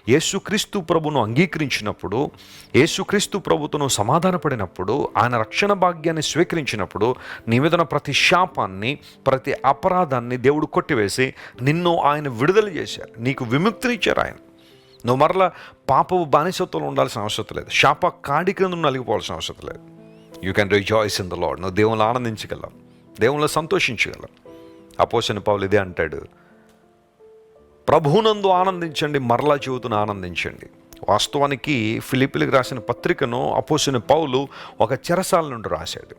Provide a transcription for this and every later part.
యేసుక్రీస్తు ప్రభును అంగీకరించినప్పుడు, యేసుక్రీస్తు ప్రభుతో సమాధానపడినప్పుడు, ఆయన రక్షణ భాగ్యాన్ని స్వీకరించినప్పుడు నీ మీద ప్రతి శాపాన్ని, ప్రతి అపరాధాన్ని దేవుడు కొట్టివేసి నిన్ను ఆయన విడుదల చేశారు. నీకు విముక్తినిచ్చారు ఆయన. నువ్వు మరలా పాపపు బానిసత్వంలో ఉండాల్సిన అవసరం లేదు. శాప కాడి క్రింద నలిగిపోవాల్సిన అవసరం లేదు. You can rejoice in the lord. నువ్వు దేవుళ్ళు ఆనందించగలవు, దేవుళ్ళు సంతోషించగలవు. అపోస్తలుడైన పౌలు ఇదే అంటాడు, ప్రభువునందు ఆనందించండి, మరలా చెబుతున్న ఆనందించండి. వాస్తవానికి ఫిలిప్పీలకు రాసిన పత్రికను అపోస్తలుడైన పౌలు ఒక చెరసాల నుండి రాశాడు,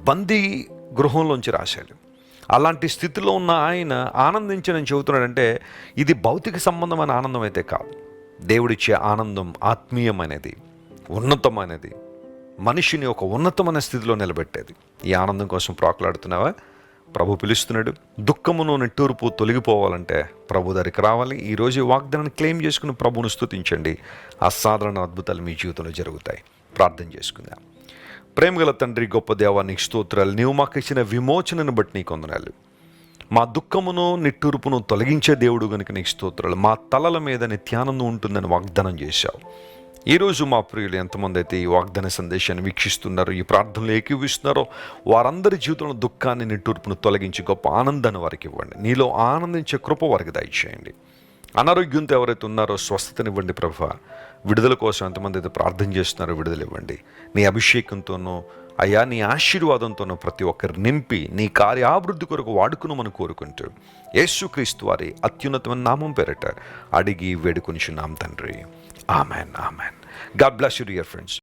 బందీ గృహంలోంచి రాశాడు. అలాంటి స్థితిలో ఉన్న ఆయన ఆనందించని చెబుతున్నాడంటే ఇది భౌతిక సంబంధమైన ఆనందం అయితే కాదు. దేవుడిచ్చే ఆనందం ఆత్మీయమైనది, ఉన్నతమైనది, మనిషిని ఒక ఉన్నతమైన స్థితిలో నిలబెట్టేది. ఈ ఆనందం కోసం ప్రాకులాడుతున్నావా? ప్రభు పిలుస్తున్నాడు. దుఃఖమును నిట్టూర్పు తొలగిపోవాలంటే ప్రభు దగ్గరికి రావాలి. ఈరోజు ఈ వాగ్దానాన్ని క్లెయిమ్ చేసుకుని ప్రభువును స్తుతించండి. అసాధారణ అద్భుతాలు మీ జీవితంలో జరుగుతాయి. ప్రార్థన చేసుకుందాం. ప్రేమగల తండ్రి, గొప్ప దేవా, నీకు స్తోత్రాలు. నీవు మాకు ఇచ్చిన విమోచనను బట్టి నీకు వందనాలు. మా దుఃఖమును నిట్టూర్పును తొలగించే దేవుడు కనుక నీకు స్తోత్రాలు. మా తలల మీద నిత్యానందం ఉంటుందని వాగ్దానం చేశావు. ఈరోజు మా ప్రియులు ఎంతమంది అయితే ఈ వాగ్దాన సందేశాన్ని వీక్షిస్తున్నారో, ఈ ప్రార్థనలు ఏకీవిస్తున్నారో, వారందరి జీవితంలో దుఃఖాన్ని నిట్టూర్పును తొలగించి గొప్ప ఆనందాన్ని వారికి ఇవ్వండి. నీలో ఆనందించే కృప వారికి దయచేయండి. అనారోగ్యంతో ఎవరైతే ఉన్నారో స్వస్థతనివ్వండి ప్రభువా. విడుదల కోసం ఎంతమంది అయితే ప్రార్థన చేస్తున్నారో విడుదల ఇవ్వండి. నీ అభిషేకంతోనూ అయ్యా, నీ ఆశీర్వాదంతోనూ ప్రతి ఒక్కరు నింపి నీ కార్యాభివృద్ధి కొరకు వాడుకునమని కోరుకుంటూ యేసుక్రీస్తు వారి అత్యున్నతమైన నామం పేరట అడిగి వేడుకొనిచున్నాం తండ్రి. Amen, amen. God bless you dear friends.